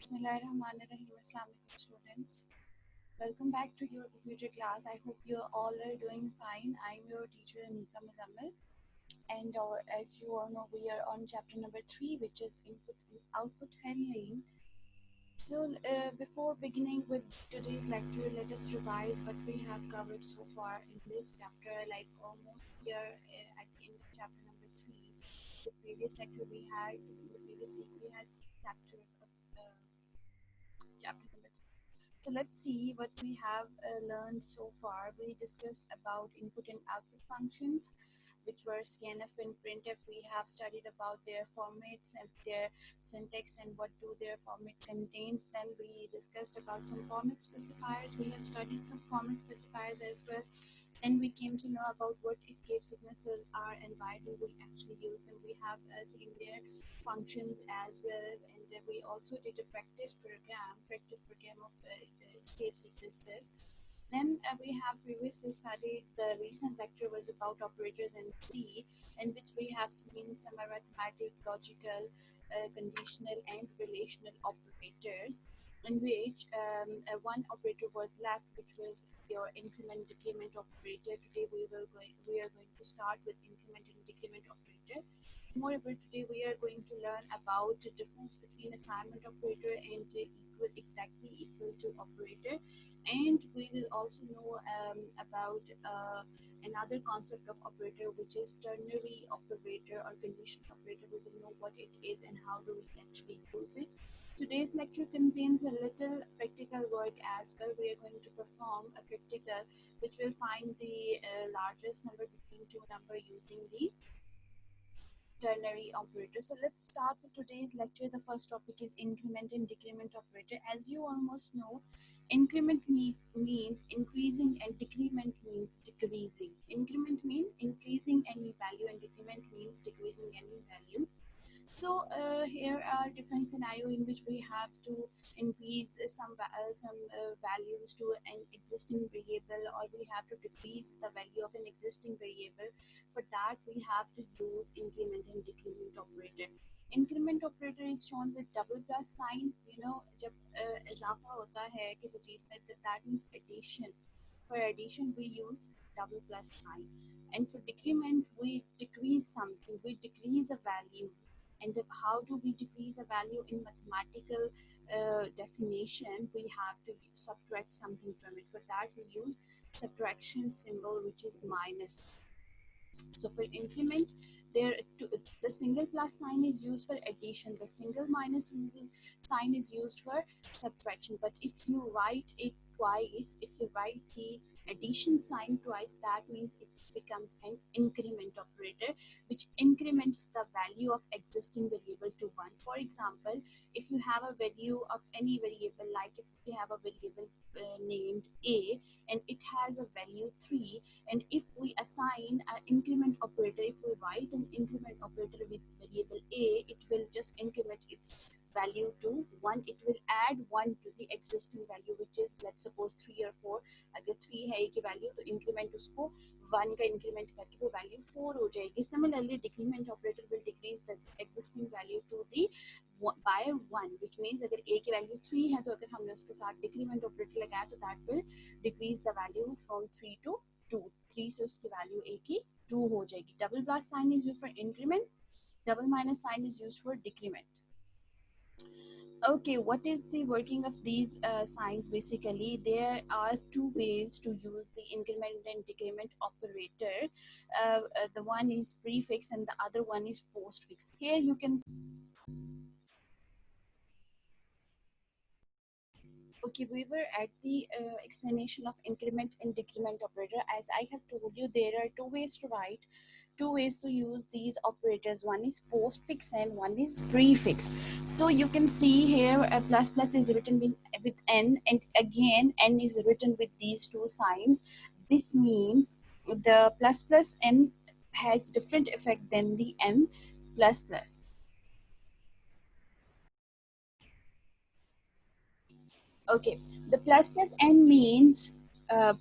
Bismillahirrahmanirrahim. Assalamualaikum students. Welcome back to your computer class. I hope you all are doing fine. I'm your teacher Anika Muzammil, and as you all know, we are on chapter number 3, which is input and output handling. So before beginning with today's lecture, let us revise what we have covered so far in this chapter. Like almost here at the end of chapter number 3, the previous lecture we had, in the previous week we had chapters of chapter number 2. So let's see what we have learned so far. We discussed about input and output functions, which were scanf and printf. We have studied about their formats and their syntax and what do their format contains. Then we discussed about some format specifiers. We have studied some format specifiers as well. Then we came to know about what escape signatures are and why do we actually use them. We have seen their functions as well, and we also did a practice program of escape sequences. Then we have previously studied, the recent lecture was about operators in C, in which we have seen some arithmetic, logical, conditional, and relational operators, in which one operator was left, which was your increment decrement operator. Today we are going to start with increment and decrement operator. Moreover, today we are going to learn about the difference between assignment operator and exactly equal to operator, and we will also know about another concept of operator, which is ternary operator or conditional operator. We will know what it is and how do we actually use it. Today's lecture contains a little practical work as well. We are going to perform a practical which will find the largest number between two numbers using the ternary operator. So let's start with today's lecture. The first topic is increment and decrement operator. As you almost know, increment means increasing and decrement means decreasing. Increment means increasing any value and decrement means decreasing any value. So here are different scenario in which we have to increase some values to an existing variable, or we have to decrease the value of an existing variable. For that we have to use increment and decrement operator. Increment operator is shown with double plus sign. You know, जब इजाफा होता है किसी चीज में, that means addition. For addition we use double plus sign, and for decrement we decrease something, we decrease a value. And how do we decrease a value in mathematical definition? We have to subtract something from it. For that we use subtraction symbol, which is minus. So for increment, the single plus sign is used for addition, the single minus sign is used for subtraction. But if you write it twice, if you write the addition sign twice, that means it becomes an increment operator, which increments the value of existing variable to 1. For example, if you have a value of any variable, like if you have a variable named a and it has a value 3, and if we assign an increment operator, if we write an increment operator with variable a, it will just increment its value to 1. It will add 1 to the existing value, which is, let's suppose 3 or 4. अगर 3 है a की value, तो increment उसको 1 का increment करके वो value 4 हो जाएगी. Similarly, decrement operator will decrease the existing value to the by 1, which means अगर a की value 3 है, तो अगर हमने उसके साथ decrement operator लगाया, तो that will decrease the value from 3 to 2. 3 से उसकी value a की 2 हो जाएगी. Double plus sign is used for increment, double minus sign is used for decrement. Okay, what is the working of these signs? Basically, there are two ways to use the increment and decrement operator. The one is prefix and the other one is postfix. Here you can. Okay, we were at the explanation of increment and decrement operator. As I have told you, there are two ways to write, two ways to use these operators. One is postfix and one is prefix. So you can see here a plus plus is written with n, and again n is written with these two signs. This means the plus plus n has different effect than the n plus plus. Okay, the plus plus n means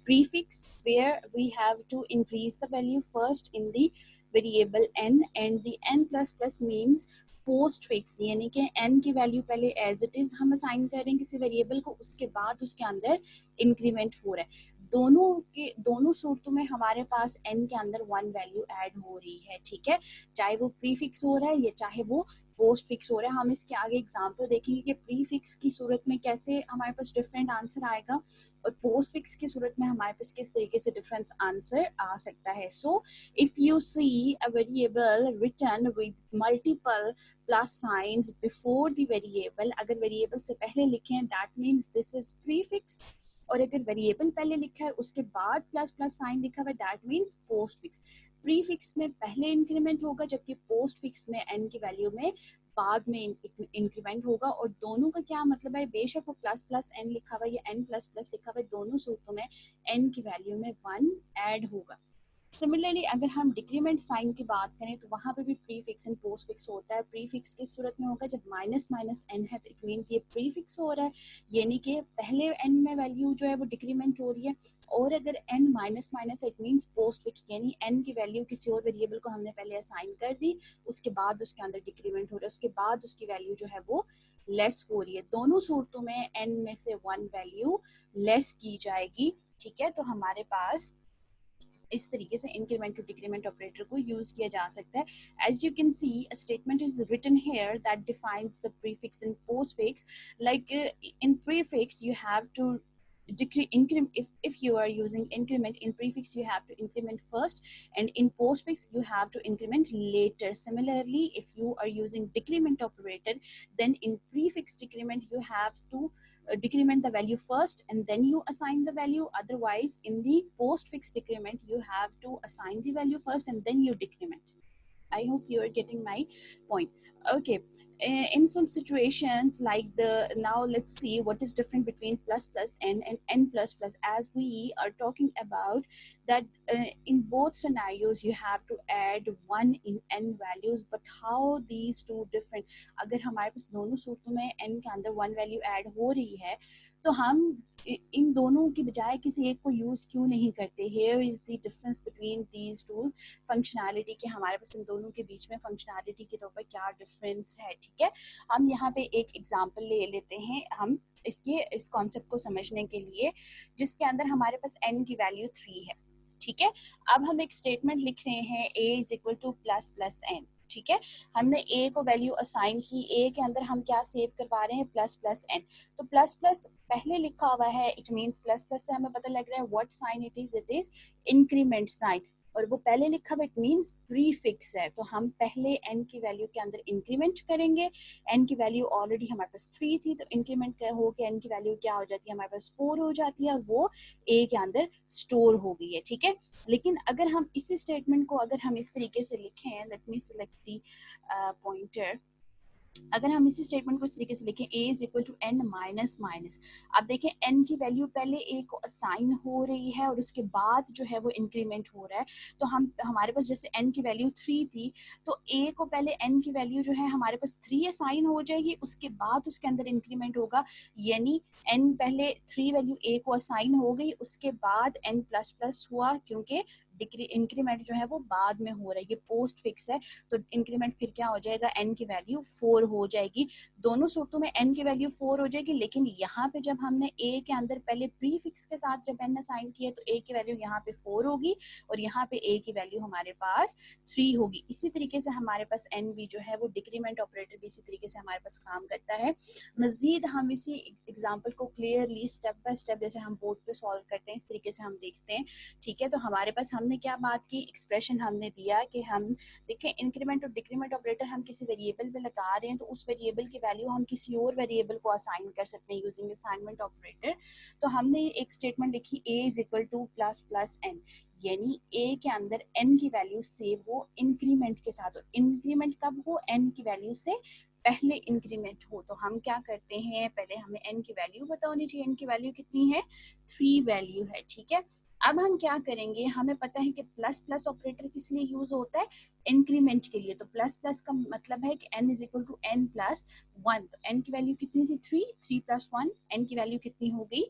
prefix, where we have to increase the value first in the variable n, and the n plus plus means post fix, यानी कि n की value पहले as it is हम assign कर रहे हैं किसी variable को, उसके बाद उसके अंदर इंक्रीमेंट हो रहा है। दोनों सूरतों में हमारे पास n के अंदर वन वैल्यू ऐड हो रही है, ठीक है, चाहे वो प्री फिक्स हो रहा है या चाहे वो पोस्ट फिक्स हो रहा है। हम इसके आगे एग्जांपल देखेंगे कि प्री फिक्स की सूरत में कैसे हमारे पास डिफरेंट आंसर आएगा और पोस्ट फिक्स की सूरत में हमारे पास किस तरीके से डिफरेंट आंसर आ सकता है। So if you see a variable return with multiple plus signs before the variable, अगर वेरिएबल से पहले लिखें that means this is prefix, और अगर वेरिएबल पहले लिखा है उसके बाद प्लस प्लस साइन लिखा हुआ है that means post fix. Pre fix में पहले इंक्रीमेंट होगा जबकि पोस्ट फिक्स में n की वैल्यू में बाद में इंक्रीमेंट होगा। और दोनों का क्या मतलब है, बेशक वो प्लस प्लस n लिखा हुआ है या n प्लस प्लस लिखा हुआ है, दोनों सूत्रों में n की वैल्यू में 1 ऐड होगा। सिमिलरली अगर हम डिक्रीमेंट साइन की बात करें तो वहाँ पे भी pre fix and post fix होता है। प्री फिक्स किस सूरत में होगा, जब माइनस माइनस एन है तो इट मीन्स ये प्री फिक्स हो रहा है, यानी कि पहले एन में वैल्यू जो है वो डिक्रीमेंट हो रही है। और अगर n minus minus it means postfix, यानी एन की वैल्यू किसी और वेरिएबल को हमने पहले असाइन कर दी, उसके बाद उसके अंदर डिक्रीमेंट हो रहा है, उसके बाद उसकी वैल्यू जो है वो लेस हो रही है। दोनों सूरतों में एन में से 1 वैल्यू लेस की जाएगी, ठीक है। तो हमारे पास इस तरीके से इंक्रीमेंट टू डिक्रीमेंट ऑपरेटर को यूज किया जा सकता है। As you can see a statement is written here that defines the prefix and postfix. Like in prefix you have to increment. If you are using increment in prefix you have to increment first, and in postfix you have to increment later. Similarly if you are using decrement operator, then in prefix decrement you have to decrement the value first and then you assign the value. Otherwise in the postfix decrement you have to assign the value first and then you decrement. I hope you are getting my point. Okay. In some situations like the, now let's see what is different between plus plus n and n plus plus, as we are talking about that in both scenarios you have to add 1 in n values, but how these two different, अगर हमारे पास दोनों सूत्रों में n के अंदर 1 value add हो रही है तो हम इन दोनों की बजाय किसी एक को यूज क्यों नहीं करते। Here is the difference between these two functionality के, हमारे पास इन दोनों के बीच में फंक्शनैलिटी के तौर पर क्या डिफरेंस है, ठीक है। हम यहाँ पे एक एग्जांपल ले लेते हैं हम इस कॉन्सेप्ट को समझने के लिए, जिसके अंदर हमारे पास n की वैल्यू 3 है, ठीक है। अब हम एक स्टेटमेंट लिख रहे हैं a is equal two plus plus n, ठीक है। हमने a को वैल्यू असाइन की, a के अंदर हम क्या सेव करवा रहे हैं, प्लस प्लस n। तो प्लस प्लस पहले लिखा हुआ है, इट मींस प्लस प्लस से हमें पता लग रहा है what sign it is increment sign, और वो पहले लिखा हुआ इट मींस प्री फिक्स है। तो हम पहले n की वैल्यू के अंदर इंक्रीमेंट करेंगे। n की वैल्यू ऑलरेडी हमारे पास 3 थी तो इंक्रीमेंट हो के n की वैल्यू क्या हो जाती है, हमारे पास 4 हो जाती है और वो a के अंदर स्टोर हो गई है, ठीक है। लेकिन अगर हम इसी स्टेटमेंट को अगर हम इस तरीके से लिखें, let me select the pointer, अगर हम इसी स्टेटमेंट को इस तरीके से लिखें a is equal to n minus minus, अब देखें n की वैल्यू पहले a को असाइन हो रही है और उसके बाद जो है वो इंक्रीमेंट हो रहा है। तो हम हमारे पास जैसे n की वैल्यू 3 थी तो a को पहले n की वैल्यू जो है हमारे पास 3 असाइन हो जाएगी, उसके बाद उसके अंदर इंक्रीमेंट होगा, यानी n पहले 3 वैल्यू a को असाइन हो गई, उसके बाद n प्लस प्लस हुआ क्योंकि इंक्रीमेंट जो है वो बाद में हो रहा है, ये पोस्ट फिक्स है। तो इंक्रीमेंट फिर क्या हो जाएगा, n की वैल्यू 4 हो जाएगी। दोनों सूत्रों में n की वैल्यू 4 हो जाएगी, लेकिन यहाँ पे जब हमने a के अंदर पहले प्री फिक्स के साथ जब n असाइन किया तो a की वैल्यू यहाँ पे 4 होगी और यहाँ पे a की वैल्यू हमारे पास 3 होगी। इसी तरीके से हमारे पास n भी जो है वो डिक्रीमेंट ऑपरेटर भी इसी तरीके से हमारे पास काम करता है। मजीद हम इसी एग्जाम्पल को क्लियरली स्टेप बाय स्टेप जैसे हम बोर्ड पे सॉल्व करते हैं इस तरीके से हम देखते हैं, ठीक है। तो हमारे पास हमने क्या बात की, एक्सप्रेशन हमने दिया कि हम देखें इंक्रीमेंट और डिक्रीमेंट ऑपरेटर हम किसी वेरिएबल पे लगा रहे हैं तो उस वेरिएबल की वैल्यू हम किसी और वेरिएबल को असाइन कर सकते हैं यूजिंग असाइनमेंट ऑपरेटर। तो हमने एक स्टेटमेंट लिखी a is equal two plus plus n, यानी a के अंदर n की वैल्यू सेव हो इंक्रीमेंट के साथ, और इंक्रीमेंट कब हो, n की वैल्यू से पहले इंक्रीमेंट हो। तो हम क्या करते हैं, पहले हमें n की वैल्यू पता होनी चाहिए, n की वैल्यू कितनी है, 3 वैल्यू है, ठीक है। अब हम क्या करेंगे, हमें पता है कि प्लस प्लस ऑपरेटर किस लिए यूज होता है, इंक्रीमेंट के लिए। तो प्लस प्लस का मतलब है कि n is equal to n plus 1। तो n की वैल्यू कितनी थी, 3 प्लस 1, n की वैल्यू कितनी हो गई,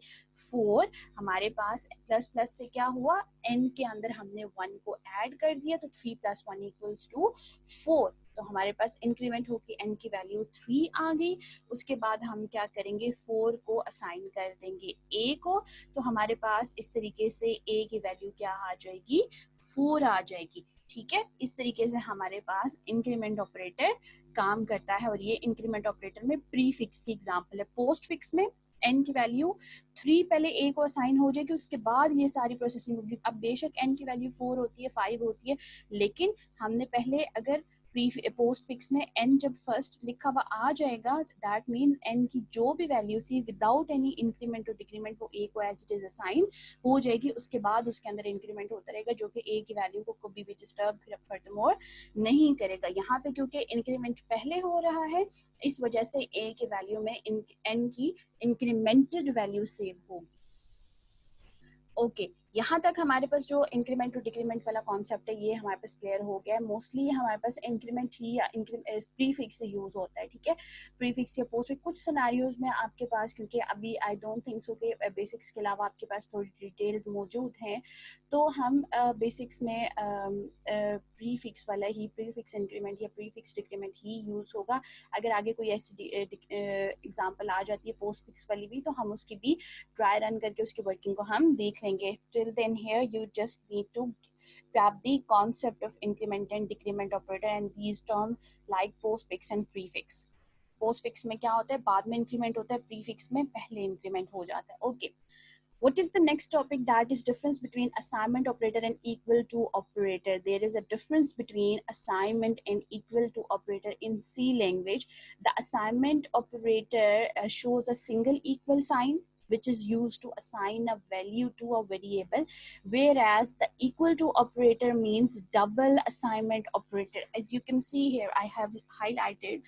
4। हमारे पास प्लस प्लस से क्या हुआ, n के अंदर हमने 1 को ऐड कर दिया तो 3 प्लस 1 इक्वल्स टू 4। तो हमारे पास इंक्रीमेंट होकर n की वैल्यू 3 आ गई। उसके बाद हम क्या करेंगे, 4 को असाइन कर देंगे a को, तो हमारे पास इस तरीके से a की वैल्यू क्या आ जाएगी, 4 आ जाएगी। ठीक है, इस तरीके से हमारे पास इंक्रीमेंट ऑपरेटर काम करता है और ये इंक्रीमेंट ऑपरेटर में प्री फिक्स की एग्जांपल है। पोस्ट फिक्स में n की वैल्यू 3 पहले a को असाइन हो जाएगी, उसके बाद ये सारी प्रोसेसिंग होगी। अब बेशक n की वैल्यू 4 होती है, 5 होती है, लेकिन हमने पहले अगर प्री पोस्ट फिक्स में n जब फर्स्ट लिखा हुआ आ जाएगा, दैट मीन्स n की जो भी वैल्यू थी विदाउट एनी इंक्रीमेंट और डिक्रीमेंट वो a को एज इट इज असाइन हो जाएगी। उसके बाद उसके अंदर इंक्रीमेंट होता रहेगा जो कि a की वैल्यू को कभी भी डिस्टर्ब फिर फर्दरमोर नहीं करेगा। यहाँ पे क्योंकि इंक्रीमेंट पहले हो रहा है, इस वजह से a की वैल्यू में n की इंक्रीमेंटेड वैल्यू सेव होगी। ओके, यहाँ तक हमारे पास जो इंक्रीमेंट टू डिक्रीमेंट वाला कॉन्सेप्ट है ये हमारे पास क्लियर हो गया है। मोस्टली हमारे पास इंक्रीमेंट ही या प्रीफिक्स से यूज होता है। ठीक है, प्रीफिक्स या पोस्ट फिक्स कुछ सिनेरियोज में आपके पास, क्योंकि अभी आई डोंट थिंक सो कि बेसिक्स के अलावा आपके पास थोड़ी डिटेल मौजूद हैं, तो हम बेसिक्स में प्रीफिक्स वाला ही, प्रीफिक्स इंक्रीमेंट या प्रीफिक्स डिक्रीमेंट ही यूज होगा। अगर आगे कोई ऐसी एग्जाम्पल आ जाती है पोस्ट फिक्स वाली भी, तो हम उसकी भी ट्राई रन करके उसकी वर्किंग को हम देख लेंगे। Till then here you just need to grab the concept of increment and decrement operator and these terms like postfix and prefix. postfix में क्या होता है, बाद में इंक्रीमेंट होता है, prefix में पहले इंक्रीमेंट हो जाता है। Okay, what is the next topic? That is difference between assignment operator and equal to operator. There is a difference between assignment and equal to operator in C language. The assignment operator shows a single equal sign which is used to assign a value to a variable, whereas the equal to operator means double assignment operator. As you can see here, I have highlighted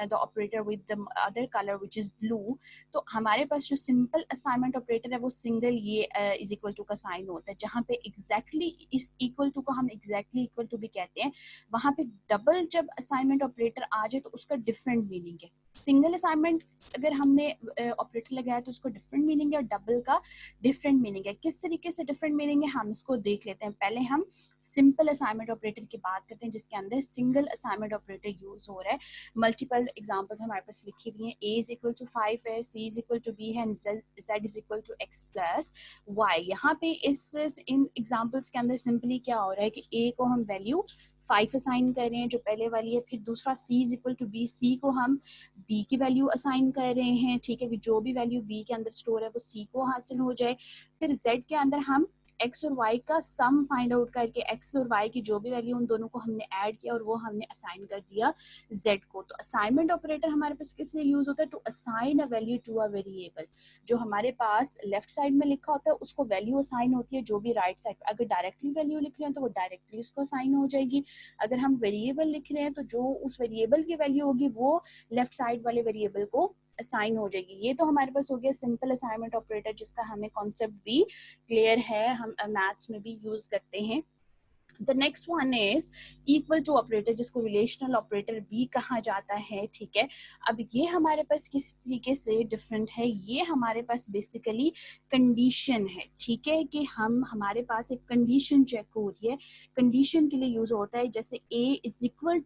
the operator with the other color which is blue. तो हमारे पास जो simple assignment operator है वो single ये is equal to का sign होता है, जहाँ पे एग्जैक्टली इस इक्वल टू को हम एग्जैक्टली इक्वल टू भी कहते हैं। वहाँ पे डबल जब असाइनमेंट ऑपरेटर आ जाए तो उसका डिफरेंट मीनिंग है। सिंगल असाइनमेंट अगर हमने ऑपरेटर लगाया तो उसको डिफरेंट मीनिंग है और डबल का डिफरेंट मीनिंग है। किस तरीके से डिफरेंट मीनिंग है हम इसको देख लेते हैं। पहले हम सिंपल असाइनमेंट ऑपरेटर की बात करते हैं जिसके अंदर सिंगल असाइनमेंट ऑपरेटर यूज हो रहा है। मल्टीपल एग्जांपल्स हमारे पास लिखी हुई हैं। a इज इक्वल टू 5 है, c is equal to b है, z is equal to x plus y। यहाँ पे इन एग्जांपल्स के अंदर सिंपली क्या हो रहा है कि a को हम वैल्यू 5 असाइन कर रहे हैं जो पहले वाली है, फिर दूसरा c is equal to b, c को हम b की वैल्यू असाइन कर रहे हैं। ठीक है, कि जो भी वैल्यू b के अंदर स्टोर है वो c को हासिल हो जाए। फिर z के अंदर हम x और y का सम फाइंड आउट करके x और y की जो भी वैल्यू उन दोनों को हमने ऐड किया और वो हमने असाइन कर दिया z को। तो असाइनमेंट ऑपरेटर हमारे पास किस लिए यूज होता है, to assign a value to a variable. जो हमारे पास लेफ्ट साइड में लिखा होता है उसको वैल्यू असाइन होती है जो भी राइट साइड पे। अगर डायरेक्टली वैल्यू लिख रहे हैं तो वो डायरेक्टली उसको असाइन हो जाएगी। अगर हम वेरिएबल लिख रहे हैं तो जो उस वेरिएबल की वैल्यू होगी वो लेफ्ट साइड वाले वेरिएबल को असाइन हो जाएगी। ये तो हमारे पास हो गया सिंपल असाइनमेंट ऑपरेटर जिसका हमें कॉन्सेप्ट भी क्लियर है, हम मैथ्स में भी यूज करते हैं। The next one is equal to operator जिसको रिलेशनल ऑपरेटर भी कहा जाता है। ठीक है, अब ये हमारे पास किस तरीके से डिफरेंट है, ये हमारे पास बेसिकली कंडीशन है। ठीक है, कि हमारे पास एक कंडीशन चेक हो रही है, कंडीशन के लिए यूज होता है। जैसे a इज इक्वल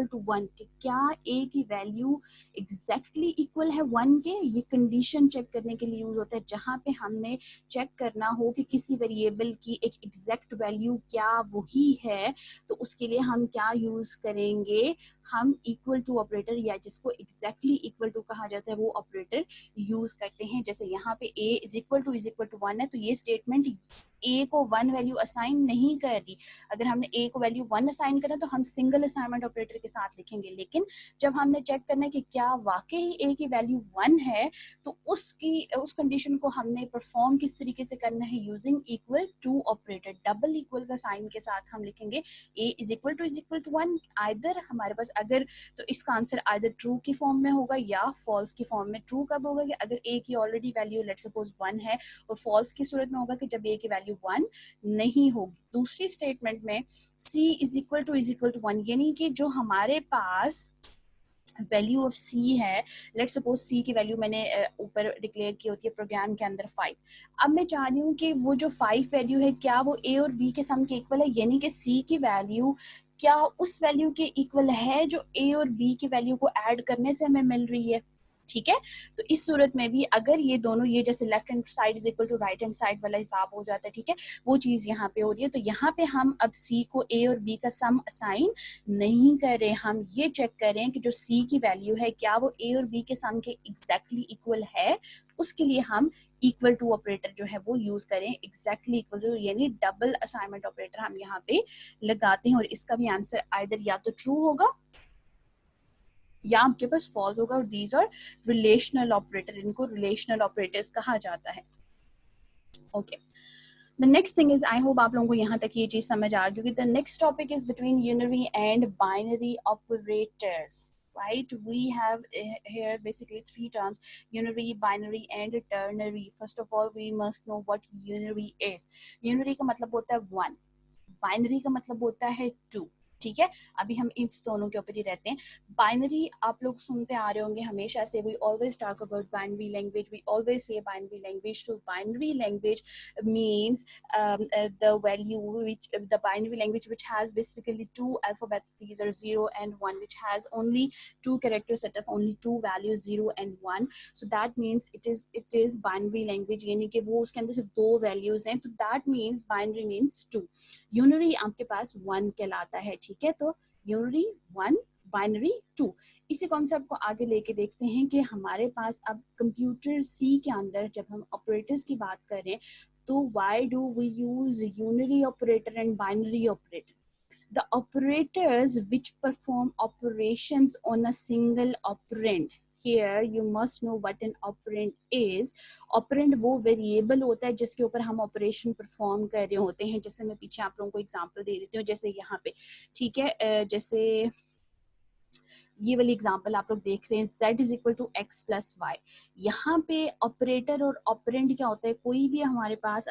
टू 1 कि क्या a की वैल्यू एग्जैक्टली इक्वल है 1 के, ये कंडीशन चेक करने के लिए यूज होता है। जहाँ पे हमने चेक करना हो कि किसी वेरिएबल की एक एग्जैक्ट वैल्यू क्या वही है, तो उसके लिए हम क्या यूज करेंगे, हम इक्वल टू ऑपरेटर या जिसको एग्जैक्टली इक्वल टू कहा जाता है वो ऑपरेटर यूज करते हैं। जैसे यहाँ पे a इज इक्वल टू 1 है तो ये स्टेटमेंट a को 1 वैल्यू असाइन नहीं कर रही। अगर हमने a को वैल्यू 1 असाइन करा तो हम सिंगल असाइनमेंट ऑपरेटर के साथ लिखेंगे, लेकिन जब हमने चेक करना है कि क्या वाकई a की वैल्यू 1 है तो उस कंडीशन को हमने परफॉर्म किस तरीके से करना है, using equal to operator. Double equal का साइन के साथ हम लिखेंगे a is equal to 1। Either हमारे पास अगर तो इसका आंसर आइदर ट्रू की फॉर्म में होगा या फॉल्स की फॉर्म में। ट्रू कब होगा कि अगर a की ऑलरेडी वैल्यू लेट्स सपोज 1 है, और फॉल्स की सूरत में होगा कि जब a की वैल्यू 1 नहीं होगी। दूसरी स्टेटमेंट में c इज इक्वल टू 1 यानी कि जो हमारे पास वैल्यू ऑफ c है, लेट्स सपोज c की वैल्यू मैंने ऊपर डिक्लेयर की होती है प्रोग्राम के अंदर 5। अब मैं चाह रही हूँ कि वो जो 5 वैल्यू है क्या वो a और b के सम के इक्वल है, यानी कि c की वैल्यू क्या उस वैल्यू के इक्वल है जो ए और बी की वैल्यू को ऐड करने से हमें मिल रही है। ठीक है, तो इस सूरत में भी अगर ये दोनों, ये जैसे left hand side is equal to right hand side वाला हिसाब हो जाता है, ठीक है, वो चीज यहाँ पे हो रही है। तो यहाँ पे हम अब सी को ए और बी का सम असाइन नहीं कर रहे, हम ये चेक कर रहे हैं कि जो सी की वैल्यू है क्या वो ए और बी के सम के एग्जैक्टली इक्वल है। उसके लिए हम इक्वल टू ऑपरेटर जो है वो यूज करें, एग्जैक्टली इक्वल टू, यानी डबल असाइनमेंट ऑपरेटर हम यहाँ पे लगाते हैं। और इसका भी आंसर आइदर या तो ट्रू होगा या आपके पास फॉल्स होगा। और दीज आर रिलेशनल ऑपरेटर, इनको रिलेशनल ऑपरेटर्स कहा जाता है। Okay, the next thing is, I hope आप लोगों को यहाँ तक ये चीज समझ आ गई होगी। The next topic is between unary and binary operators, right? We have here basically three terms: unary, binary and ternary. First of all, we must know what unary is. Unary का मतलब होता है one, बाइनरी का मतलब होता है to. ठीक है, अभी हम इन दोनों के ऊपर ही रहते हैं। बाइनरी आप लोग सुनते आ रहे होंगे हमेशा से, we always talk about binary language, we always say binary language. तो binary language means the value which the binary language which has basically two alphabets, these are 0 and 1, which has only two characters set of only two values 0 and 1. so that means it is binary language, यानी कि वो उसके अंदर सिर्फ दो values हैं, तो that means binary means 2. Unary आपके पास 1 कहलाता है। ठीक है, तो यूनरी 1, बाइनरी 2। इसी कॉन्सेप्ट को आगे लेके देखते हैं कि हमारे पास अब कंप्यूटर सी के अंदर जब हम ऑपरेटर्स की बात करें तो why do we use unary operator and binary operator? The operators which perform operations on a single operand. Here you must know what an operand is. Operand वो वेरिएबल होता है जिसके ऊपर हम ऑपरेशन परफॉर्म कर रहे होते हैं। जैसे मैं पीछे आप लोगों को एग्जांपल दे देती हूँ, जैसे यहाँ पे, ठीक है, जैसे ये वाली एग्जांपल आप लोग देख रहे हैं, z is equal to x plus y. यहाँ पे ऑपरेटर और ऑपरेंड क्या होता है, कोई भी हमारे पास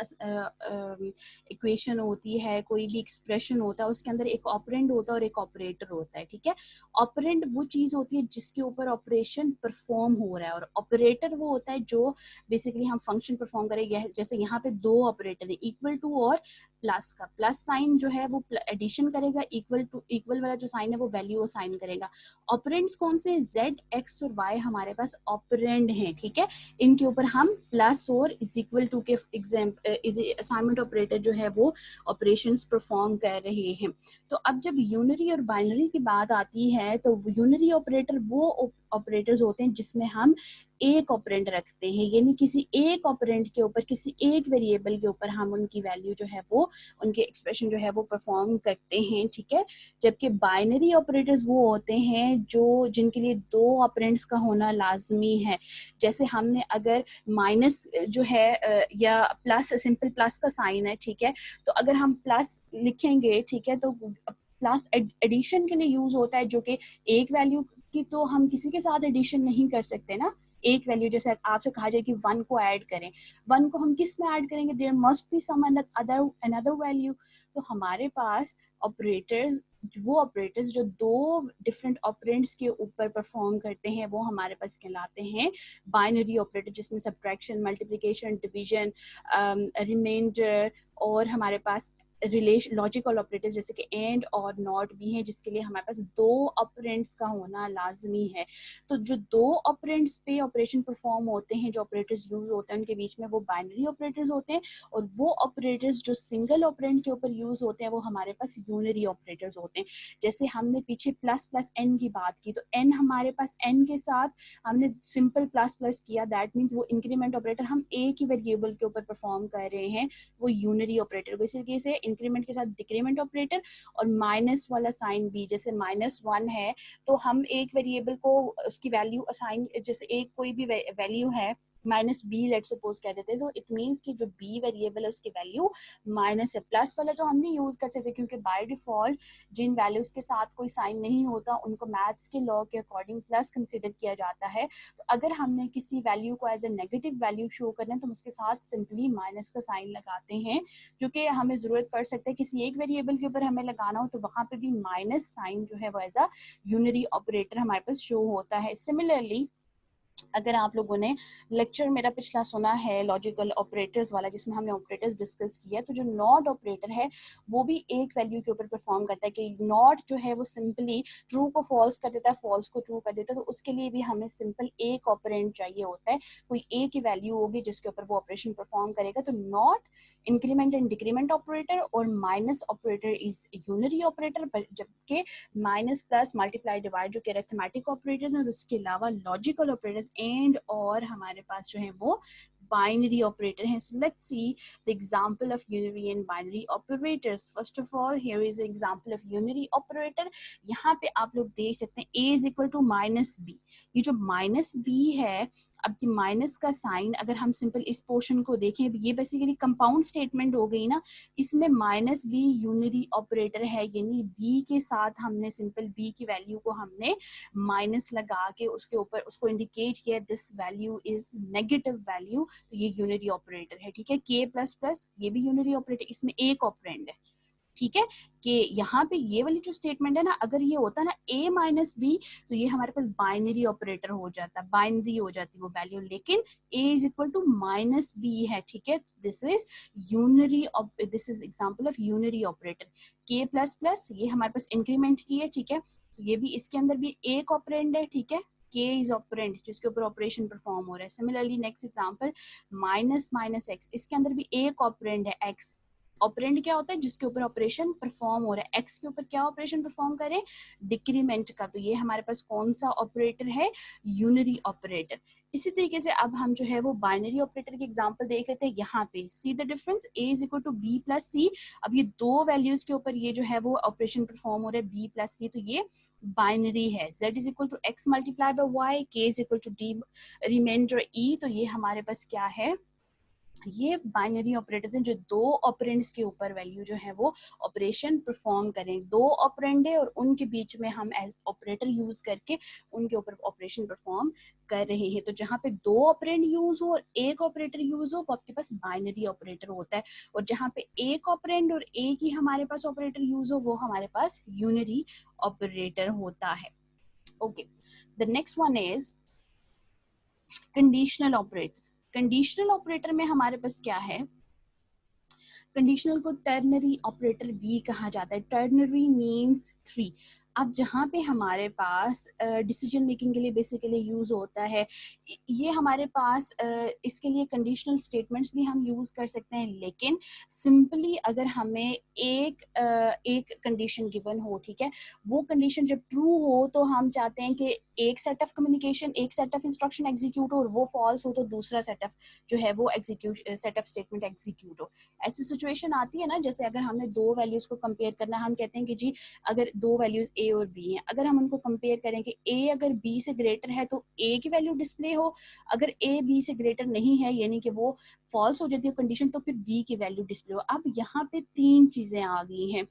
इक्वेशन होती है, कोई भी एक्सप्रेशन होता है, उसके अंदर एक ऑपरेंड होता है और एक ऑपरेटर होता है। ठीक है, ऑपरेंड वो चीज होती है जिसके ऊपर ऑपरेशन परफॉर्म हो रहा है, और ऑपरेटर वो होता है जो बेसिकली हम फंक्शन परफॉर्म करें। जैसे यहाँ पे दो ऑपरेटर है, इक्वल टू और प्लस का, प्लस साइन जो है वो एडिशन करेगा, इक्वल टू इक्वल वाला जो साइन है वो वैल्यू असाइन करेगा। ऑपरेंड्स कौन से? z, x और y हमारे पास ऑपरेंड हैं। ठीक है, इनके ऊपर हम प्लस और इज इक्वल टू के असाइनमेंट ऑपरेटर जो है वो ऑपरेशंस परफॉर्म कर रहे हैं। तो अब जब यूनरी और बाइनरी की बात आती है तो यूनरी ऑपरेटर वो ऑपरेटर्स होते हैं जिसमें हम एक ऑपरेंड रखते हैं, यानी किसी एक ऑपरेंड के ऊपर, किसी एक वेरिएबल के ऊपर हम उनकी वैल्यू जो है वो, उनके एक्सप्रेशन जो है वो परफॉर्म करते हैं। ठीक है, जबकि बाइनरी ऑपरेटर्स वो होते हैं जो जिनके लिए दो ऑपरेंड्स का होना लाजमी है। जैसे हमने अगर माइनस जो है या प्लस, सिंपल प्लस का साइन है, ठीक है, तो अगर हम प्लस लिखेंगे, ठीक है, तो प्लस एडिशन के लिए यूज होता है, जो कि एक वैल्यू की तो हम किसी के साथ एडिशन नहीं कर सकते ना। एक वैल्यू, जैसे आपसे कहा जाए कि 1 को ऐड करें, 1 को हम किस में ऐड करेंगे? There must be some another value. तो हमारे पास ऑपरेटर्स, वो ऑपरेटर्स जो दो डिफरेंट ऑपरेंड्स के ऊपर परफॉर्म करते हैं वो हमारे पास कहलाते हैं बाइनरी ऑपरेटर, जिसमें सब्ट्रैक्शन, मल्टीप्लिकेशन, डिवीजन, रिमाइंडर और हमारे पास रिलेशन लॉजिकल ऑपरेटर्स जैसे कि एंड और नॉट भी हैं, जिसके लिए हमारे पास दो ऑपरेंड्स का होना लाजमी है। तो जो दो ऑपरेंड्स पे ऑपरेशन परफॉर्म होते हैं, जो ऑपरेटर्स यूज होते हैं, उनके बीच में वो बाइनरी ऑपरेटर्स होते हैं, और वो ऑपरेटर्स जो सिंगल ऑपरेंड के ऊपर यूज होते हैं वो हमारे पास यूनरी ऑपरेटर्स होते हैं। जैसे हमने पीछे प्लस प्लस एन की बात की, तो एन हमारे पास, एन के साथ हमने सिंपल प्लस प्लस किया, दैट मीन्स वो इंक्रीमेंट ऑपरेटर हम एक ही वेरिएबल के ऊपर परफॉर्म कर रहे हैं, वो यूनरी ऑपरेटर। इसी तरीके से इंक्रीमेंट के साथ डिक्रीमेंट ऑपरेटर, और माइनस वाला साइन भी, जैसे -1 है तो हम एक वेरिएबल को उसकी वैल्यू असाइन, जैसे एक कोई भी वैल्यू है -b लेट सपोज कह देते हैं, तो इट मींस कि जो b वेरिएबल है उसकी वैल्यू माइनस है। प्लस वाला तो हम नहीं यूज कर सकते क्योंकि बाय डिफॉल्ट जिन वैल्यूज के साथ कोई साइन नहीं होता उनको मैथ्स के लॉ के अकॉर्डिंग प्लस कंसिडर किया जाता है। तो अगर हमने किसी वैल्यू को as a negative value show करना है तो हम उसके साथ सिंपली माइनस का साइन लगाते हैं, जो कि हमें जरूरत पड़ सकता है किसी एक वेरिएबल के ऊपर हमें लगाना हो, तो वहां पे भी माइनस साइन जो है वो एज अ यूनरी ऑपरेटर हमारे पास शो होता है। सिमिलरली अगर आप लोगों ने लेक्चर मेरा पिछला सुना है लॉजिकल ऑपरेटर्स वाला, जिसमें हमने ऑपरेटर्स डिस्कस किया, तो जो नॉट ऑपरेटर है वो भी एक वैल्यू के ऊपर परफॉर्म करता है कि नॉट जो है वो सिंपली ट्रू को फॉल्स कर देता है, फॉल्स को ट्रू कर देता है। तो उसके लिए भी हमें सिंपल एक ऑपरेंड चाहिए होता है, कोई एक ही वैल्यू होगी जिसके ऊपर वो ऑपरेशन परफॉर्म करेगा। तो not, increment and decrement operator, और minus operator is unary operator, जबकि माइनस प्लस मल्टीप्लाई डिवाइड जो कि अरिथमेटिक ऑपरेटर्स हैं, और उसके अलावा लॉजिकल ऑपरेटर्स एंड और हमारे पास जो है वो बाइनरी ऑपरेटर हैं. So let's see the example of unary and binary operators. First of all, here is an example of unary operator. यहाँ पे आप लोग देख सकते हैं a is equal to minus b. ये जो minus b है, अब ये माइनस का साइन अगर हम सिंपल इस पोर्शन को देखें, ये बेसिकली कंपाउंड स्टेटमेंट हो गई ना, इसमें माइनस बी यूनरी ऑपरेटर है, यानी बी के साथ हमने सिंपल बी की वैल्यू को हमने माइनस लगा के उसके ऊपर उसको इंडिकेट किया this value is negative value, तो ये यूनरी ऑपरेटर है. ठीक है, के प्लस प्लस ये भी यूनरी ऑपरेटर, इसमें एक ऑपरेंड है. ठीक है, कि यहाँ पे ये वाली जो स्टेटमेंट है ना, अगर ये होता ना a माइनस बी, तो ये हमारे पास बाइनरी ऑपरेटर हो जाता, बाइनरी हो जाती वो वैल्यू, लेकिन a is equal to minus b है. ठीक है, this is unary, this is example of unary operator. k plus plus ये हमारे पास इंक्रीमेंट की है. ठीक है, तो ये भी इसके अंदर भी एक ऑपरेंड है. ठीक है, k इज ऑपरेंड जिसके ऊपर ऑपरेशन परफॉर्म हो रहा है. Similarly next example minus minus x, इसके अंदर भी एक ऑपरेंड है x. ऑपरेंड क्या होता है, जिसके ऊपर ऑपरेशन परफॉर्म हो रहा है. एक्स के ऊपर क्या ऑपरेशन परफॉर्म करें, डिक्रीमेंट का. तो ये हमारे पास कौन सा ऑपरेटर है, यूनरी ऑपरेटर. इसी तरीके से अब हम जो है वो बाइनरी ऑपरेटर की एग्जांपल देख लेते हैं. यहाँ पे see the difference, a is equal to b plus c. अब ये दो वैल्यूज के ऊपर ये जो है वो ऑपरेशन परफॉर्म हो रहा है b प्लस सी, तो ये बाइनरी है. z is equal to x multiply by y, k is equal to d remainder e. तो ये हमारे पास क्या है, ये बाइनरी ऑपरेटर्स हैं जो दो ऑपरेंड्स के ऊपर वैल्यू जो है वो ऑपरेशन परफॉर्म करें. दो ऑपरेंड है और उनके बीच में हम एज ऑपरेटर यूज करके उनके ऊपर ऑपरेशन परफॉर्म कर रहे हैं. तो जहाँ पे दो ऑपरेंड यूज हो और एक ऑपरेटर यूज हो वो आपके पास बाइनरी ऑपरेटर होता है, और जहाँ पे एक ऑपरेंड और एक ही हमारे पास ऑपरेटर यूज हो वो हमारे पास यूनरी ऑपरेटर होता है. Okay, the next one is conditional operator. Conditional operator में हमारे पास क्या है, कंडीशनल को टर्नरी ऑपरेटर भी कहा जाता है. Ternary means three. अब जहाँ पे हमारे पास डिसीजन मेकिंग के लिए बेसिकली यूज होता है, ये हमारे पास इसके लिए कंडीशनल स्टेटमेंट्स भी हम यूज कर सकते हैं, लेकिन सिंपली अगर हमें एक कंडीशन गिवन हो, ठीक है, वो कंडीशन जब ट्रू हो तो हम चाहते हैं कि एक सेट ऑफ कम्युनिकेशन, एक सेट ऑफ इंस्ट्रक्शन एग्जीक्यूट हो, और वो फॉल्स हो तो दूसरा सेट ऑफ जो है वो execute set of statement execute हो. ऐसी सिचुएशन आती है ना, जैसे अगर हमने दो वैल्यूज को कंपेयर करना, हम कहते हैं कि जी अगर दो वैल्यूज ए और बी हैं, अगर हम उनको कंपेयर करें कि ए अगर बी से ग्रेटर है तो ए की वैल्यू डिस्प्ले हो, अगर ए बी से ग्रेटर नहीं है यानी कि वो फॉल्स हो जाती है कंडीशन, तो फिर बी की वैल्यू डिस्प्ले हो. अब यहाँ पे तीन चीजें आ गई हैं.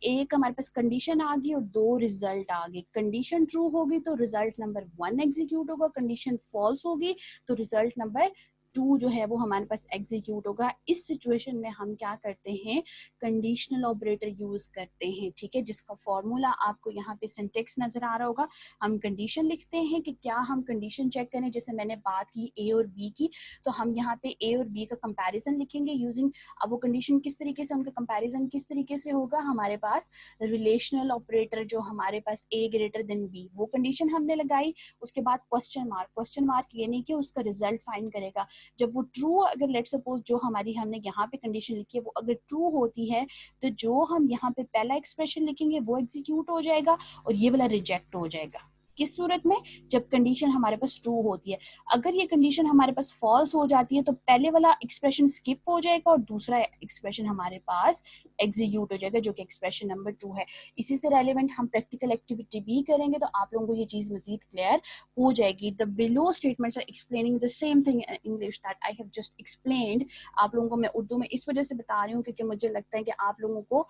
एक हमारे पास कंडीशन आ गई और दो रिजल्ट आ गए. कंडीशन ट्रू होगी तो रिजल्ट नंबर 1 एग्जीक्यूट होगा, कंडीशन फॉल्स होगी तो रिजल्ट नंबर 2 जो है वो हमारे पास एग्जीक्यूट होगा. इस सिचुएशन में हम क्या करते हैं, कंडीशनल ऑपरेटर यूज करते हैं. ठीक है, जिसका फॉर्मूला आपको यहाँ पे सिंटेक्स नजर आ रहा होगा. हम कंडीशन लिखते हैं कि क्या हम कंडीशन चेक करें, जैसे मैंने बात की ए और बी की, तो हम यहाँ पे ए और बी का कंपैरिजन लिखेंगे यूजिंग. अब वो कंडीशन किस तरीके से, उनका कंपैरिजन किस तरीके से होगा, हमारे पास रिलेशनल ऑपरेटर जो हमारे पास ए ग्रेटर देन बी, वो कंडीशन हमने लगाई. उसके बाद क्वेश्चन मार्क, क्वेश्चन मार्क यानी कि उसका रिजल्ट फाइंड करेगा. जब वो ट्रू, अगर लेट सपोज जो हमारी हमने यहाँ पे कंडीशन लिखी है वो अगर ट्रू होती है तो जो हम यहाँ पे पहला एक्सप्रेशन लिखेंगे वो एग्जीक्यूट हो जाएगा और ये वाला रिजेक्ट हो जाएगा. किस सूरत में, जब कंडीशन हमारे पास ट्रू होती है. अगर ये कंडीशन हमारे पास फॉल्स हो जाती है तो पहले वाला एक्सप्रेशन स्किप हो जाएगा और दूसरा एक्सप्रेशन हमारे पास एग्जीक्यूट हो जाएगा, जो कि एक्सप्रेशन नंबर 2 है. इसी से रेलेवेंट हम प्रैक्टिकल एक्टिविटी भी करेंगे तो आप लोगों को ये चीज मजीद क्लियर हो जाएगी. The below statements are explaining the same thing in English that I have just explained. आप लोगों को मैं उर्दू में इस वजह से बता रही हूँ क्योंकि मुझे लगता है कि आप लोगों को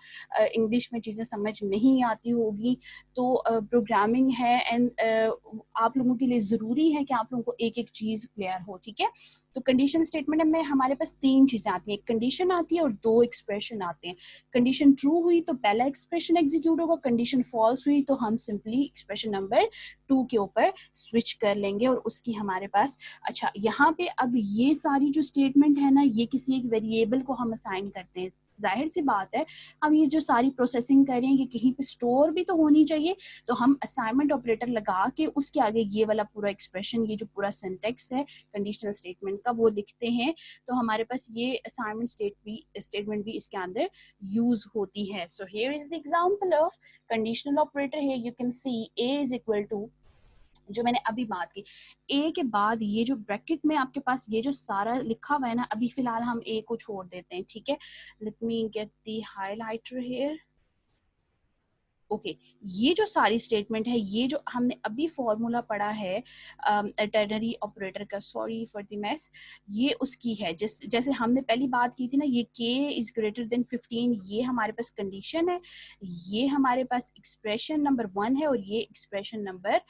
इंग्लिश में चीजें समझ नहीं आती होगी. तो प्रोग्रामिंग है एंड आप लोगों के लिए ज़रूरी है कि आप लोगों को एक एक चीज़ क्लियर हो, ठीक है। तो कंडीशन स्टेटमेंट में हमारे पास 3 चीज़ें आती हैं, एक कंडीशन आती है और 2 एक्सप्रेशन आते हैं। कंडीशन ट्रू हुई तो पहला एक्सप्रेशन एग्जीक्यूट होगा, कंडीशन फॉल्स हुई तो हम सिंपली एक्सप्रेशन नंबर 2 के ऊपर स्विच कर लेंगे और उसकी हमारे पास, अच्छा यहाँ पे अब ये सारी जो स्टेटमेंट है ना, ये किसी एक वेरिएबल को हम असाइन करते हैं। जाहिर सी बात है, हम ये जो सारी प्रोसेसिंग करें ये कहीं पे स्टोर भी तो होनी चाहिए, तो हम असाइनमेंट ऑपरेटर लगा के उसके आगे ये वाला पूरा एक्सप्रेशन, ये जो पूरा सिंटेक्स है कंडीशनल स्टेटमेंट का, वो लिखते हैं। तो हमारे पास ये असाइनमेंट स्टेटमेंट भी इसके अंदर यूज होती है। So here is the example of conditional operator. Here you can see a is equal to, जो मैंने अभी बात की, ए के बाद ये जो ब्रैकेट में आपके पास ये जो सारा लिखा हुआ है ना, अभी फिलहाल हम ए को छोड़ देते हैं, ठीक है। Let me get the highlighter here. Okay, ये जो सारी स्टेटमेंट है, ये जो हमने अभी फॉर्मूला पढ़ा है टर्नरी ऑपरेटर का, सॉरी फॉर द मेस, ये उसकी है। जैसे हमने पहली बात की थी ना, ये k इज ग्रेटर देन 15, ये हमारे पास कंडीशन है, ये हमारे पास एक्सप्रेशन नंबर 1 है और ये एक्सप्रेशन नंबर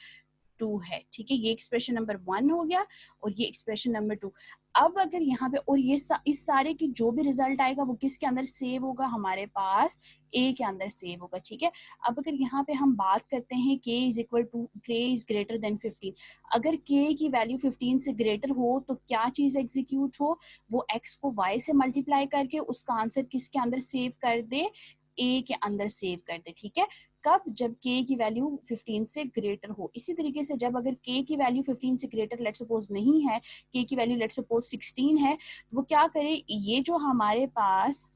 2 है, ठीक है। ये एक्सप्रेशन नंबर 1 हो गया और ये एक्सप्रेशन नंबर 2। अब अगर यहाँ पे और ये इस सारे की जो भी रिजल्ट आएगा वो किसके अंदर सेव होगा, हमारे पास ए के अंदर सेव होगा, ठीक है। अब अगर यहाँ पे हम बात करते हैं k is equal to, k is greater than 15, अगर k की वैल्यू 15 से ग्रेटर हो तो क्या चीज एग्जीक्यूट हो, वो x को y से मल्टीप्लाई करके उसका आंसर किसके अंदर सेव कर दे, a के अंदर सेव कर दे, ठीक है। कब, जब k की वैल्यू 15 से ग्रेटर हो। इसी तरीके से जब अगर k की वैल्यू 15 से ग्रेटर लेट सपोज नहीं है, k की वैल्यू लेट सपोज 16 है, तो वो क्या करे, ये जो हमारे पास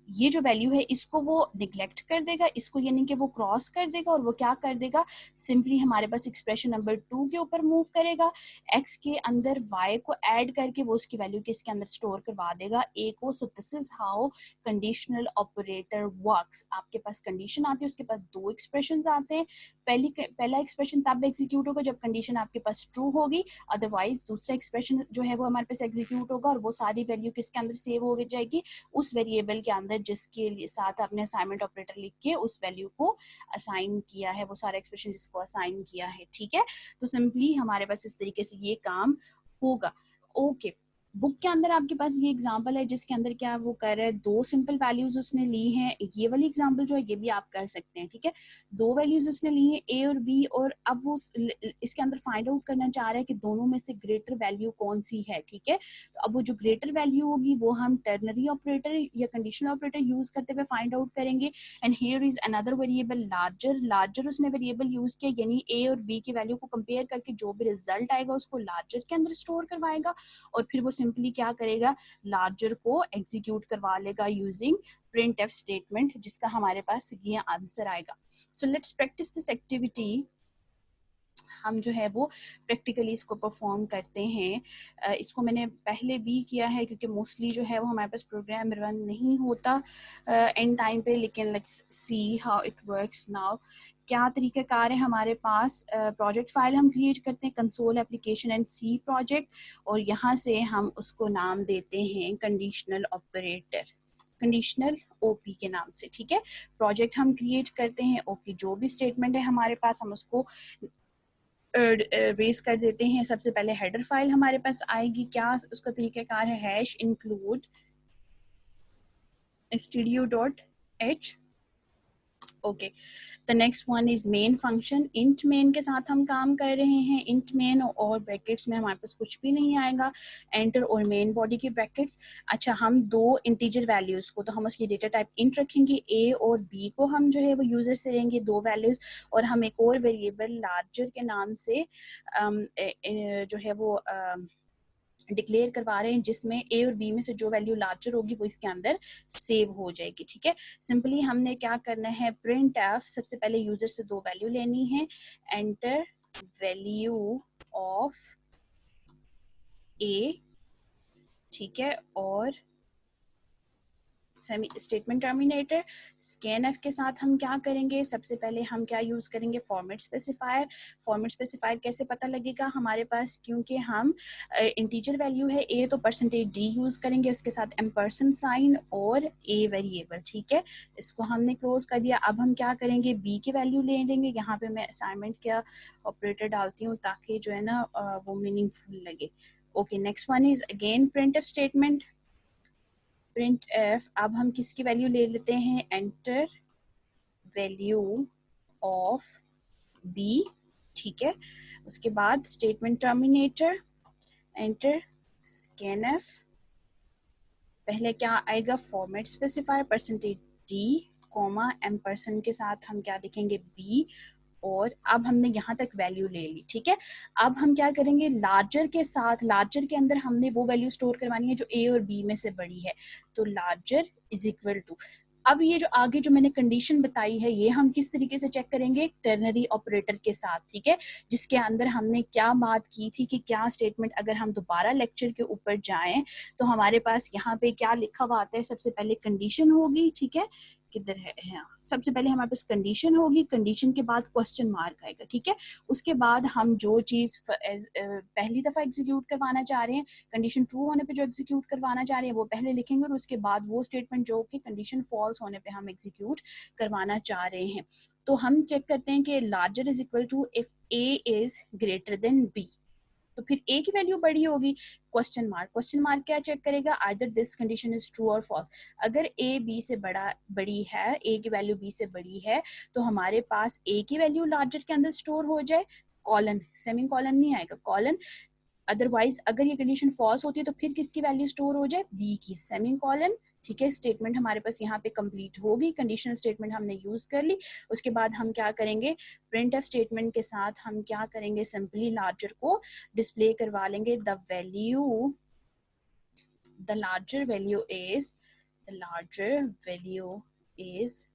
ये जो वैल्यू है इसको वो निगलेक्ट कर देगा, इसको यानी कि वो क्रॉस कर देगा और वो क्या कर देगा, सिंपली हमारे पास एक्सप्रेशन नंबर 2 के ऊपर मूव करेगा, x के अंदर y को ऐड करके वो उसकी वैल्यू किसके अंदर स्टोर करवा देगा, a को। So this is how conditional operator works. आपके पास कंडीशन आती है, उसके पास 2 एक्सप्रेशन आते हैं। पहला एक्सप्रेशन तब एग्जीक्यूट होगा जब कंडीशन आपके पास ट्रू होगी, अदरवाइज दूसरा एक्सप्रेशन जो है वो हमारे पास एग्जीक्यूट होगा और वो सारी वैल्यू किसके अंदर सेव हो जाएगी, उस वेरिएबल के अंदर जिसके साथ आपने असाइनमेंट ऑपरेटर लिख के उस वैल्यू को असाइन किया है, वो सारा एक्सप्रेशन जिसको असाइन किया है, ठीक है। तो सिंपली हमारे पास इस तरीके से ये काम होगा। ओके, बुक के अंदर आपके पास ये एग्जांपल है जिसके अंदर क्या वो कर रहा है, 2 सिंपल वैल्यूज उसने ली हैं। ये वाली एग्जांपल जो है ये भी आप कर सकते हैं, ठीक है। 2 वैल्यूज उसने ली है ए और बी, और अब वो इसके अंदर फाइंड आउट करना चाह रहा है कि दोनों में से ग्रेटर वैल्यू कौन सी है, ठीक है। तो अब वो जो ग्रेटर वैल्यू होगी वो हम टर्नरी ऑपरेटर या कंडीशनल ऑपरेटर यूज करते हुए फाइंड आउट करेंगे। And here is another variable larger उसने वेरिएबल यूज किया, यानी ए और बी की वैल्यू को कंपेयर करके जो भी रिजल्ट आएगा उसको लार्जर के अंदर स्टोर करवाएगा और फिर वो सिंपली क्या करेगा, लार्जर को एग्जीक्यूट करवा लेगा यूजिंग printf स्टेटमेंट, जिसका हमारे पास ये आंसर आएगा। So let's practice this activity. हम जो है वो प्रैक्टिकली इसको परफॉर्म करते हैं। इसको मैंने पहले भी किया है क्योंकि मोस्टली जो है वो हमारे पास प्रोग्राम रन नहीं होता एंड टाइम पे, लेकिन let's see how it works now. क्या तरीक़ाकार है हमारे पास, प्रोजेक्ट फाइल हम क्रिएट करते हैं console application and C project, और यहाँ से हम उसको नाम देते हैं कंडीशनल ऑपरेटर, कंडीशनल ओपी के नाम से, ठीक है। प्रोजेक्ट हम क्रिएट करते हैं, ओपी जो भी स्टेटमेंट है हमारे पास हम उसको रेस कर देते हैं। सबसे पहले हेडर फाइल हमारे पास आएगी, क्या उसका तरीक़ाकार है, hash include studio.h। Okay, the next one is main function, int main के साथ हम काम कर रहे हैं, इंट मेन और ब्रैकेट्स में हमारे पास कुछ भी नहीं आएगा, एंटर और मेन बॉडी के ब्रैकेट्स। अच्छा, हम 2 इंटीजर वैल्यूज को, तो हम उसकी डेटा टाइप इंट रखेंगे, ए और बी को हम जो है वो यूजर से लेंगे 2 वैल्यूज, और हम एक और वेरिएबल लार्जर के नाम से जो है वो डिक्लेयर करवा रहे हैं, जिसमें ए और बी में से जो वैल्यू लार्जर होगी वो इसके अंदर सेव हो जाएगी, ठीक है। सिंपली हमने क्या करना है, प्रिंट एफ, सबसे पहले यूजर से 2 वैल्यू लेनी है, एंटर वैल्यू ऑफ ए, ठीक है, और सेमी स्टेटमेंट टर्मिनेटर। स्कैनफ के साथ हम क्या करेंगे, सबसे पहले हम क्या यूज़ करेंगे, फॉर्मेट स्पेसिफायर। फॉर्मेट स्पेसिफायर कैसे पता लगेगा हमारे पास, क्योंकि हम इंटीजर वैल्यू है a तो परसेंटेज d यूज़ करेंगे, उसके साथ एम्परसेंट साइन और a वेरिएबल, ठीक है। इसको हमने क्लोज कर दिया। अब हम क्या करेंगे, b की वैल्यू ले लेंगे। यहाँ पे मैं असाइनमेंट का ऑपरेटर डालती हूँ ताकि जो है ना वो मीनिंगफुल लगे। Okay, next one is again print statement. Print F, अब हम किसकी वैल्यू ले लेते हैं, एंटर वैल्यू ऑफ बी, ठीक है। उसके बाद स्टेटमेंट टर्मिनेटर, एंटर स्कैनफ। पहले क्या आएगा, format specifier percentage D comma ampersand के साथ हम क्या लिखेंगे, बी, और अब हमने यहाँ तक वैल्यू ले ली, ठीक है। अब हम क्या करेंगे, लार्जर के साथ, लार्जर के अंदर हमने वो वैल्यू स्टोर करवानी है जो ए और बी में से बड़ी है, तो लार्जर इज इक्वल टू। अब ये जो आगे जो मैंने कंडीशन बताई है ये हम किस तरीके से चेक करेंगे, टर्नरी ऑपरेटर के साथ, ठीक है, जिसके अंदर हमने क्या बात की थी कि क्या स्टेटमेंट, अगर हम दोबारा लेक्चर के ऊपर जाएं तो हमारे पास यहाँ पे क्या लिखा हुआ आता है, सबसे पहले कंडीशन होगी, ठीक है, किधर है, हाँ, सबसे पहले हमारे पास कंडीशन होगी, कंडीशन के बाद क्वेश्चन मार्क आएगा, ठीक है। उसके बाद हम जो चीज़ पहली दफ़ा एग्जीक्यूट करवाना चाह रहे हैं, कंडीशन ट्रू होने पे जो एग्जीक्यूट करवाना चाह रहे हैं वो पहले लिखेंगे, और उसके बाद वो स्टेटमेंट जो कि कंडीशन फॉल्स होने पे हम एग्जीक्यूट करवाना चाह रहे हैं। तो हम चेक करते हैं कि larger is equal to if a is greater than b, तो फिर ए की वैल्यू बड़ी होगी, क्वेश्चन मार्क। क्वेश्चन मार्क क्या चेक करेगा, either this condition is true और फॉल्स। अगर ए बी से बड़ी है, ए की वैल्यू बी से बड़ी है, तो हमारे पास ए की वैल्यू लार्जर के अंदर स्टोर हो जाए, कॉलन, सेमी कॉलन नहीं आएगा, कॉलन। अदरवाइज अगर ये कंडीशन फॉल्स होती है तो फिर किसकी वैल्यू स्टोर हो जाए, बी की, सेमी कॉलन, ठीक है। स्टेटमेंट हमारे पास यहाँ पे कंप्लीट होगी, कंडीशनल स्टेटमेंट हमने यूज कर ली। उसके बाद हम क्या करेंगे, प्रिंट एफ स्टेटमेंट के साथ हम क्या करेंगे, सिंपली लार्जर को डिस्प्ले करवा लेंगे, the larger value is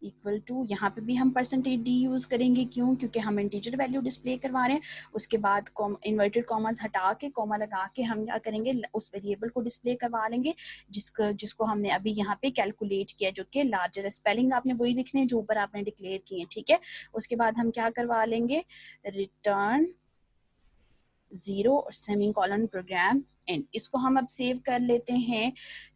equal to, यहाँ पे भी हम परसेंटेज डी यूज करेंगे, क्यों, क्योंकि हम इंटीजर वैल्यू डिस्प्ले करवा रहे हैं। उसके बाद इन्वर्टेड कॉमास हटा के, कॉमा लगा के हम क्या करेंगे, उस वेरिएबल को डिस्प्ले करवा लेंगे जिसको हमने अभी यहाँ पे कैलकुलेट किया, जो कि लार्जर, स्पेलिंग आपने वही लिखने हैं जो ऊपर आपने डिक्लेयर किए हैं, ठीक है। उसके बाद हम क्या करवा लेंगे, रिटर्न 0 और सेमी कॉलन प्रोग्राम एंड, इसको हम अब सेव कर लेते हैं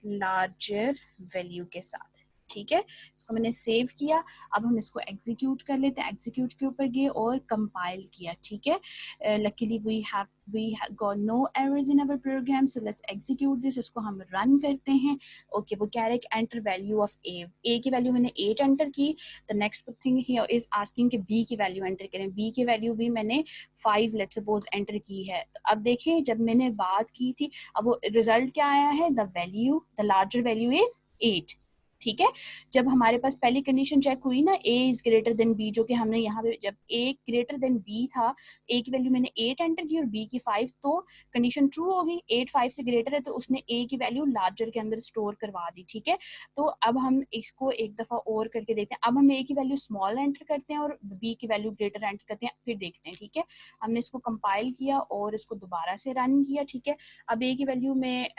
लार्जर वैल्यू के साथ, ठीक है। इसको मैंने सेव किया, अब हम इसको एग्जीक्यूट कर लेते हैं। एग्जीक्यूट के ऊपर गए और कंपाइल किया, ठीक है। Luckily we have got no errors in our program, so let's execute this. इसको हम रन करते हैं। ओके, वो कह रहे हैं कि एंटर वैल्यू ऑफ ए की वैल्यू मैंने 8 एंटर की। The next thing here is asking कि बी की वैल्यू एंटर करें। बी की वैल्यू भी मैंने 5 लेट्स सपोज एंटर की है। अब देखें, जब मैंने बात की थी, अब वो रिजल्ट क्या आया है, द लार्जर वैल्यू इज 8, ठीक है। जब हमारे पास पहली कंडीशन चेक हुई ना, a is greater then b, जो कि हमने यहाँ पे जब a ग्रेटर देन b था, a की वैल्यू मैंने 8 एंटर की और b की 5, तो कंडीशन ट्रू होगी। 8 5 से ग्रेटर है तो उसने a की वैल्यू लार्जर के अंदर स्टोर करवा दी, ठीक है। तो अब हम इसको एक दफा और करके देखते हैं। अब हम a की वैल्यू स्मॉल एंटर करते हैं और b की वैल्यू ग्रेटर एंटर करते हैं, फिर देखते हैं, ठीक है। हमने इसको कंपाइल किया और इसको दोबारा से रन किया, ठीक है। अब a की वैल्यू में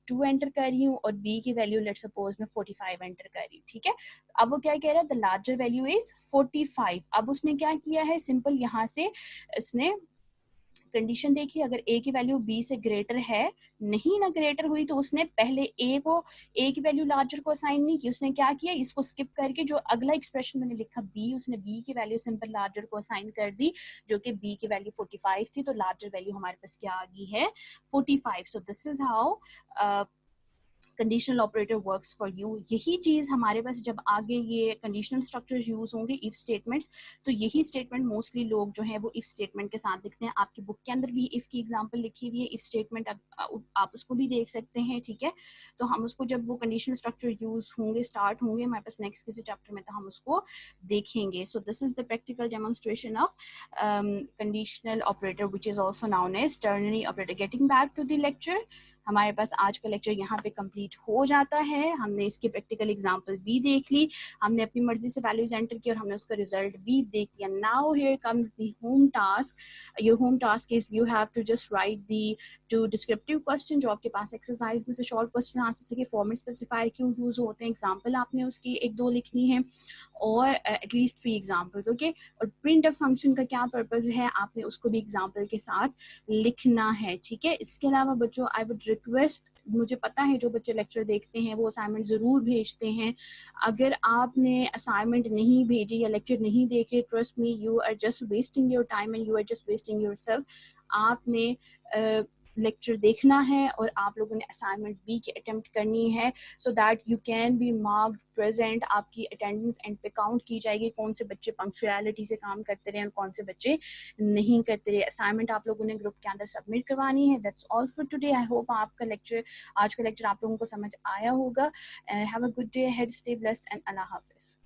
2 एंटर कर रही हूँ और b की वैल्यू लेट्स सपोज में 45 एंटर कर रही हूँ, ठीक है। अब वो क्या कह रहा है, द लार्जर वैल्यू इज 45। अब उसने क्या किया है, सिंपल यहाँ से इसने कंडीशन देखी, अगर a की वैल्यू b से ग्रेटर है, नहीं ना ग्रेटर हुई, तो उसने पहले a की वैल्यू लार्जर को असाइन नहीं की। उसने क्या किया, इसको स्किप करके जो अगला एक्सप्रेशन मैंने लिखा b, उसने b की वैल्यू सिंपल लार्जर को असाइन कर दी, जो कि b की वैल्यू 45 थी। तो लार्जर वैल्यू हमारे पास क्या आ गई है, 45। So this is how conditional operator works for you. यही चीज़ हमारे पास जब आगे ये कंडीशनल स्ट्रक्चर यूज होंगे, इफ स्टेटमेंट्स, तो यही स्टेटमेंट मोस्टली लोग जो है वो इफ स्टेटमेंट के साथ लिखते हैं। आपकी बुक के अंदर भी इफ की एग्जांपल लिखी हुई है, इफ स्टेटमेंट आप उसको भी देख सकते हैं, ठीक है। तो हम उसको जब वो कंडीशनल स्ट्रक्चर यूज होंगे, स्टार्ट होंगे हमारे पास नेक्स्ट किसी चैप्टर में, तो हम उसको देखेंगे। So this is the practical demonstration of conditional operator, which is also known as ternary operator. Getting back to the lecture, हमारे पास आज का लेक्चर यहाँ पे कंप्लीट हो जाता है। हमने इसकी प्रैक्टिकल एग्जांपल भी देख ली, हमने अपनी मर्जी से वैल्यूज एंटर की और हमने उसका रिजल्ट भी देख लिया। Now here comes the home task. Your home task is you have to just write the two descriptive question जो आपके पास एक्सरसाइज में से शॉर्ट क्वेश्चन आंसर से फॉर्मेट स्पेसिफायर क्यों यूज होते हैं, एग्जाम्पल आपने उसकी 1-2 लिखनी है और एटलीस्ट 3 एग्जाम्पल्स, ओके। और प्रिंट एफ फंक्शन का क्या पर्पज है आपने उसको भी एग्जाम्पल के साथ लिखना है, ठीक है। इसके अलावा बच्चों आई वुड रिक्वेस्ट, मुझे पता है जो बच्चे लेक्चर देखते हैं वो असाइनमेंट ज़रूर भेजते हैं, अगर आपने असाइनमेंट नहीं भेजी या लेक्चर नहीं देखे, trust me you are just wasting your time and you are just wasting yourself. आपने लेक्चर देखना है और आप लोगों ने असाइनमेंट बी की अटेम्प्ट करनी है so that you can be marked present. आपकी अटेंडेंस एंड पे काउंट की जाएगी, कौन से बच्चे पंक्चुअलिटी से काम करते रहे और कौन से बच्चे नहीं करते रहे। असाइनमेंट आप लोगों ने ग्रुप के अंदर सबमिट करवानी है। That's all for today. I hope आपका लेक्चर, आज का लेक्चर आप लोगों को समझ आया होगा। Have a good day ahead, stay blessed and Allah Hafiz.